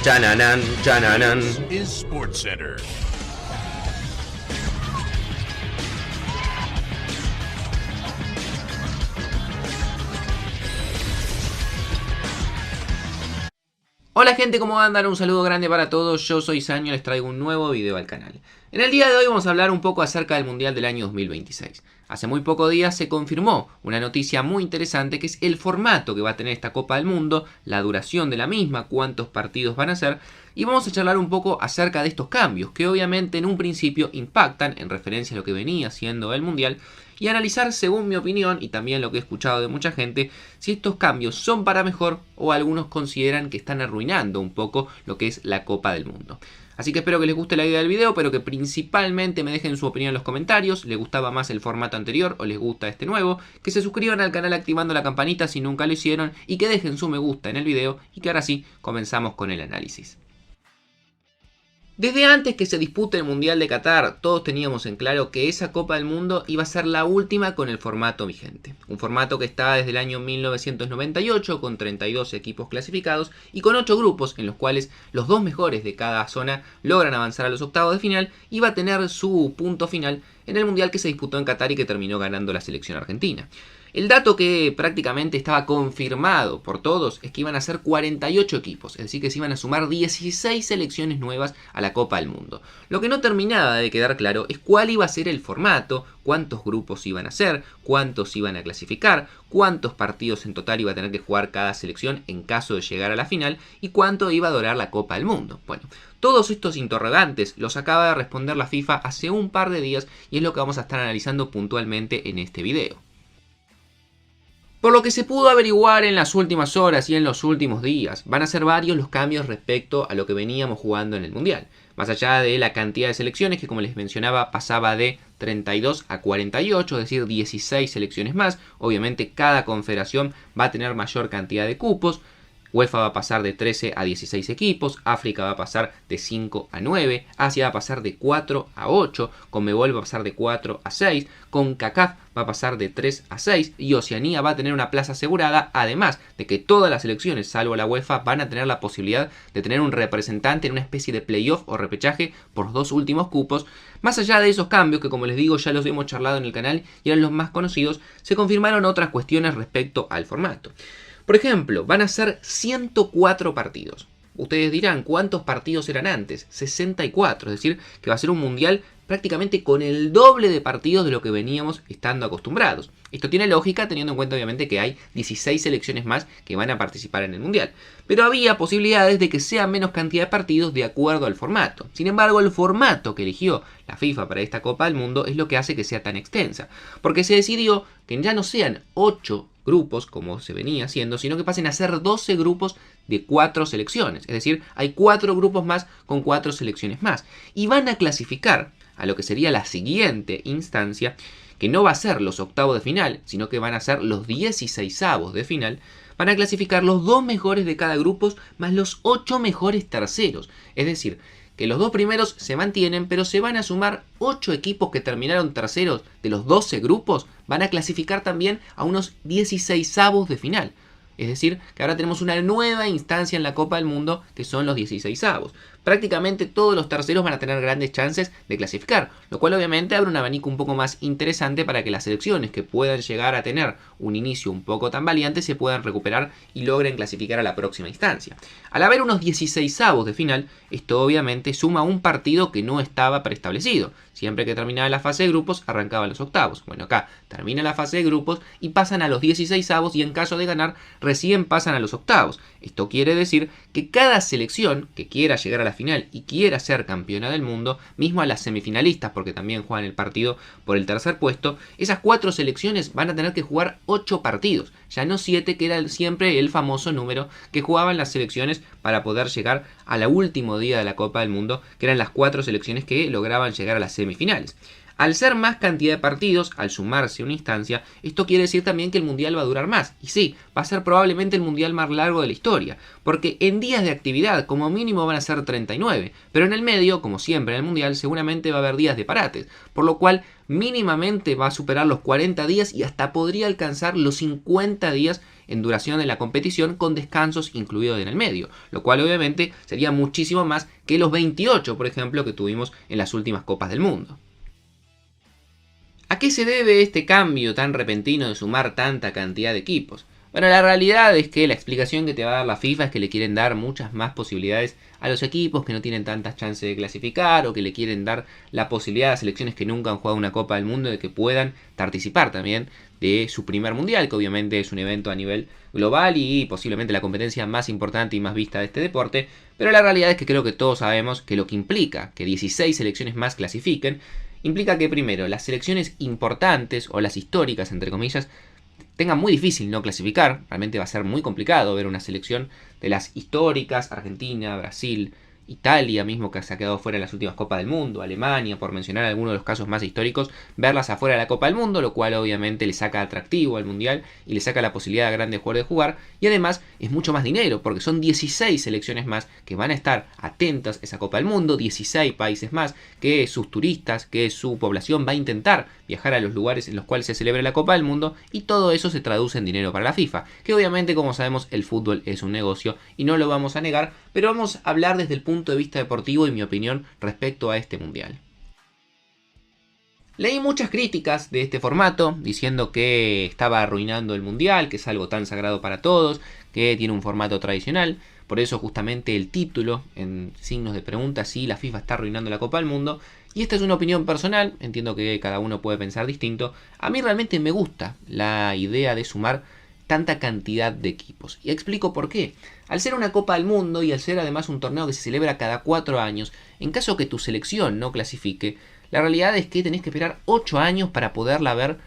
Chananan, chananan. Is SportsCenter. Hola gente, ¿cómo andan? Un saludo grande para todos, yo soy Saño, les traigo un nuevo video al canal. En el día de hoy vamos a hablar un poco acerca del Mundial del año 2026. Hace muy pocos días se confirmó una noticia muy interesante que es el formato que va a tener esta Copa del Mundo, la duración de la misma, cuántos partidos van a ser, y vamos a charlar un poco acerca de estos cambios que obviamente en un principio impactan en referencia a lo que venía siendo el Mundial, y analizar según mi opinión y también lo que he escuchado de mucha gente si estos cambios son para mejor o algunos consideran que están arruinando un poco lo que es la Copa del Mundo. Así que espero que les guste la idea del video, pero que principalmente me dejen su opinión en los comentarios, les gustaba más el formato anterior o les gusta este nuevo, que se suscriban al canal activando la campanita si nunca lo hicieron y que dejen su me gusta en el video y que ahora sí comenzamos con el análisis. Desde antes que se dispute el Mundial de Qatar, todos teníamos en claro que esa Copa del Mundo iba a ser la última con el formato vigente. Un formato que está desde el año 1998 con 32 equipos clasificados y con 8 grupos en los cuales los dos mejores de cada zona logran avanzar a los octavos de final y va a tener su punto final en el Mundial que se disputó en Qatar y que terminó ganando la selección argentina. El dato que prácticamente estaba confirmado por todos es que iban a ser 48 equipos, es decir que se iban a sumar 16 selecciones nuevas a la Copa del Mundo. Lo que no terminaba de quedar claro es cuál iba a ser el formato, cuántos grupos iban a ser, cuántos iban a clasificar, cuántos partidos en total iba a tener que jugar cada selección en caso de llegar a la final y cuánto iba a durar la Copa del Mundo. Bueno, todos estos interrogantes los acaba de responder la FIFA hace un par de días y es lo que vamos a estar analizando puntualmente en este video. Por lo que se pudo averiguar en las últimas horas y en los últimos días, van a ser varios los cambios respecto a lo que veníamos jugando en el Mundial. Más allá de la cantidad de selecciones que, como les mencionaba, pasaba de 32 a 48, es decir, 16 selecciones más. Obviamente cada confederación va a tener mayor cantidad de cupos. UEFA va a pasar de 13 a 16 equipos, África va a pasar de 5 a 9, Asia va a pasar de 4 a 8, Conmebol va a pasar de 4 a 6, CONCACAF va a pasar de 3 a 6 y Oceanía va a tener una plaza asegurada, además de que todas las selecciones, salvo la UEFA, van a tener la posibilidad de tener un representante en una especie de playoff o repechaje por los dos últimos cupos. Más allá de esos cambios, que como les digo ya los hemos charlado en el canal y eran los más conocidos, se confirmaron otras cuestiones respecto al formato. Por ejemplo, van a ser 104 partidos. Ustedes dirán, ¿cuántos partidos eran antes? 64, es decir, que va a ser un mundial prácticamente con el doble de partidos de lo que veníamos estando acostumbrados. Esto tiene lógica teniendo en cuenta obviamente que hay 16 selecciones más que van a participar en el mundial. Pero había posibilidades de que sea menos cantidad de partidos de acuerdo al formato. Sin embargo, el formato que eligió la FIFA para esta Copa del Mundo es lo que hace que sea tan extensa. Porque se decidió que ya no sean 8 grupos como se venía haciendo, sino que pasen a ser 12 grupos de 4 selecciones. Es decir, hay 4 grupos más con 4 selecciones más. Y van a clasificar a lo que sería la siguiente instancia, que no va a ser los octavos de final, sino que van a ser los 16avos de final. Van a clasificar los 2 mejores de cada grupo más los 8 mejores terceros. Es decir, que los 2 primeros se mantienen, pero se van a sumar 8 equipos que terminaron terceros de los 12 grupos, van a clasificar también a unos 16avos de final. Es decir, que ahora tenemos una nueva instancia en la Copa del Mundo que son los 16avos. Prácticamente todos los terceros van a tener grandes chances de clasificar, lo cual obviamente abre un abanico un poco más interesante para que las selecciones que puedan llegar a tener un inicio un poco tan valiente se puedan recuperar y logren clasificar a la próxima instancia. Al haber unos 16avos de final, esto obviamente suma un partido que no estaba preestablecido. Siempre que terminaba la fase de grupos, arrancaban los octavos. Bueno, acá termina la fase de grupos y pasan a los 16avos y en caso de ganar, recién pasan a los octavos. Esto quiere decir que cada selección que quiera llegar a la final y quiera ser campeona del mundo, mismo a las semifinalistas, porque también juegan el partido por el tercer puesto, esas 4 selecciones van a tener que jugar 8 partidos, ya no 7, que era siempre el famoso número que jugaban las selecciones para poder llegar al último día de la Copa del Mundo, que eran las 4 selecciones que lograban llegar a las semifinales. Al ser más cantidad de partidos, al sumarse una instancia, esto quiere decir también que el Mundial va a durar más. Y sí, va a ser probablemente el Mundial más largo de la historia, porque en días de actividad como mínimo van a ser 39, pero en el medio, como siempre en el Mundial, seguramente va a haber días de parates, por lo cual mínimamente va a superar los 40 días y hasta podría alcanzar los 50 días en duración de la competición con descansos incluidos en el medio, lo cual obviamente sería muchísimo más que los 28, por ejemplo, que tuvimos en las últimas Copas del Mundo. ¿A qué se debe este cambio tan repentino de sumar tanta cantidad de equipos? Bueno, la realidad es que la explicación que te va a dar la FIFA es que le quieren dar muchas más posibilidades a los equipos que no tienen tantas chances de clasificar, o que le quieren dar la posibilidad a selecciones que nunca han jugado una Copa del Mundo de que puedan participar también de su primer mundial, que obviamente es un evento a nivel global y posiblemente la competencia más importante y más vista de este deporte. Pero la realidad es que creo que todos sabemos que lo que implica que 16 selecciones más clasifiquen implica que primero las selecciones importantes o las históricas, entre comillas, tengan muy difícil no clasificar. Realmente va a ser muy complicado ver una selección de las históricas, Argentina, Brasil, Italia mismo, que se ha quedado fuera de las últimas Copas del Mundo, Alemania, por mencionar algunos de los casos más históricos, verlas afuera de la Copa del Mundo, lo cual obviamente le saca atractivo al Mundial y le saca la posibilidad a grandes jugadores de jugar, y además es mucho más dinero, porque son 16 selecciones más que van a estar atentas a esa Copa del Mundo, 16 países más, que sus turistas, que su población va a intentar viajar a los lugares en los cuales se celebra la Copa del Mundo, y todo eso se traduce en dinero para la FIFA, que obviamente, como sabemos, el fútbol es un negocio y no lo vamos a negar, pero vamos a hablar desde el punto de vista deportivo y mi opinión respecto a este mundial. Leí muchas críticas de este formato, diciendo que estaba arruinando el mundial, que es algo tan sagrado para todos, que tiene un formato tradicional. Por eso justamente el título, en signos de pregunta, si la FIFA está arruinando la Copa del Mundo. Y esta es una opinión personal, entiendo que cada uno puede pensar distinto. A mí realmente me gusta la idea de sumar tanta cantidad de equipos. Y explico por qué. Al ser una Copa del Mundo y al ser además un torneo que se celebra cada 4 años, en caso que tu selección no clasifique, la realidad es que tenés que esperar 8 años para poderla ver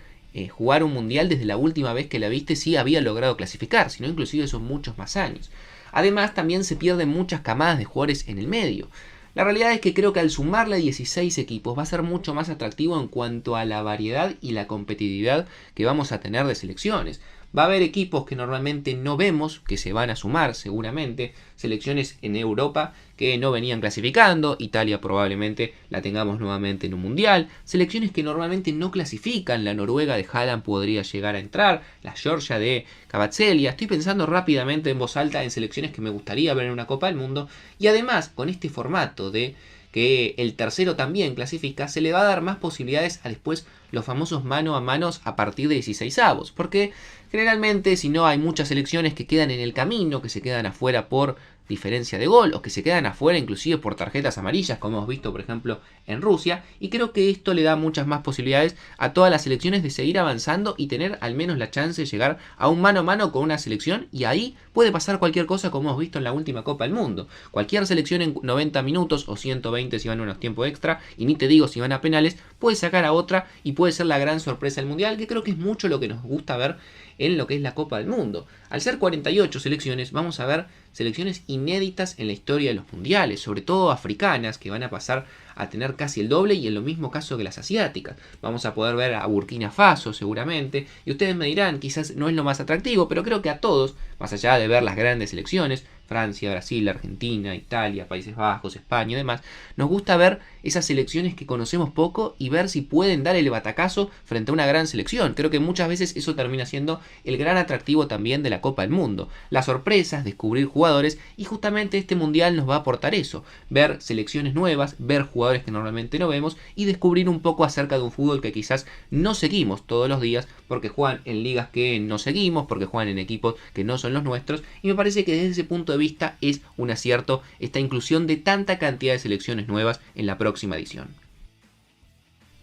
jugar un mundial desde la última vez que la viste, si había logrado clasificar, si no inclusive son muchos más años. Además también se pierden muchas camadas de jugadores en el medio. La realidad es que creo que al sumarle 16 equipos va a ser mucho más atractivo en cuanto a la variedad y la competitividad que vamos a tener de selecciones. Va a haber equipos que normalmente no vemos, que se van a sumar seguramente, selecciones en Europa que no venían clasificando, Italia probablemente la tengamos nuevamente en un mundial, selecciones que normalmente no clasifican, la Noruega de Haaland podría llegar a entrar, la Georgia de Kvaratskhelia. Estoy pensando rápidamente en voz alta en selecciones que me gustaría ver en una Copa del Mundo, y además con este formato de que el tercero también clasifica, se le va a dar más posibilidades a después los famosos mano a manos a partir de 16avos, porque generalmente si no hay muchas selecciones que quedan en el camino, que se quedan afuera por diferencia de gol, o que se quedan afuera inclusive por tarjetas amarillas, como hemos visto por ejemplo en Rusia, y creo que esto le da muchas más posibilidades a todas las selecciones de seguir avanzando y tener al menos la chance de llegar a un mano a mano con una selección, y ahí puede pasar cualquier cosa, como hemos visto en la última Copa del Mundo. Cualquier selección en 90 minutos o 120 si van a unos tiempos extra, y ni te digo si van a penales, puede sacar a otra y puede ser la gran sorpresa del mundial, que creo que es mucho lo que nos gusta ver en lo que es la Copa del Mundo. Al ser 48 selecciones, vamos a ver selecciones inéditas en la historia de los mundiales, sobre todo africanas, que van a pasar a tener casi el doble, y en lo mismo caso que las asiáticas. Vamos a poder ver a Burkina Faso seguramente, y ustedes me dirán, quizás no es lo más atractivo, pero creo que a todos, más allá de ver las grandes selecciones, Francia, Brasil, Argentina, Italia, Países Bajos, España y demás, nos gusta ver esas selecciones que conocemos poco y ver si pueden dar el batacazo frente a una gran selección. Creo que muchas veces eso termina siendo el gran atractivo también de la Copa del Mundo. Las sorpresas, descubrir jugadores, y justamente este mundial nos va a aportar eso. Ver selecciones nuevas, ver jugadores que normalmente no vemos y descubrir un poco acerca de un fútbol que quizás no seguimos todos los días porque juegan en ligas que no seguimos, porque juegan en equipos que no son los nuestros, y me parece que desde ese punto de vista es un acierto esta inclusión de tanta cantidad de selecciones nuevas en la próxima edición.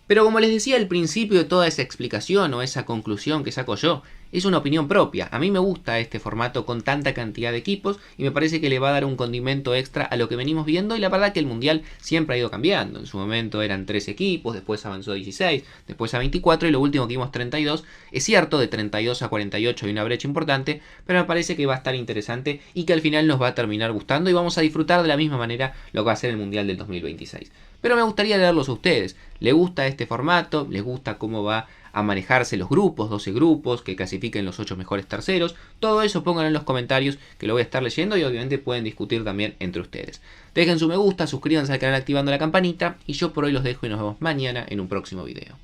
Pero como les decía al principio de toda esa explicación o esa conclusión que saco yo, es una opinión propia. A mí me gusta este formato con tanta cantidad de equipos y me parece que le va a dar un condimento extra a lo que venimos viendo, y la verdad que el mundial siempre ha ido cambiando. En su momento eran 3 equipos, después avanzó a 16, después a 24 y lo último que vimos 32. Es cierto, de 32 a 48 hay una brecha importante, pero me parece que va a estar interesante y que al final nos va a terminar gustando y vamos a disfrutar de la misma manera lo que va a ser el mundial del 2026. Pero me gustaría leerlos a ustedes. ¿Les gusta este formato? ¿Les gusta cómo va a manejarse los grupos, 12 grupos, que clasifiquen los 8 mejores terceros? Todo eso pónganlo en los comentarios, que lo voy a estar leyendo, y obviamente pueden discutir también entre ustedes. Dejen su me gusta, suscríbanse al canal activando la campanita, y yo por hoy los dejo y nos vemos mañana en un próximo video.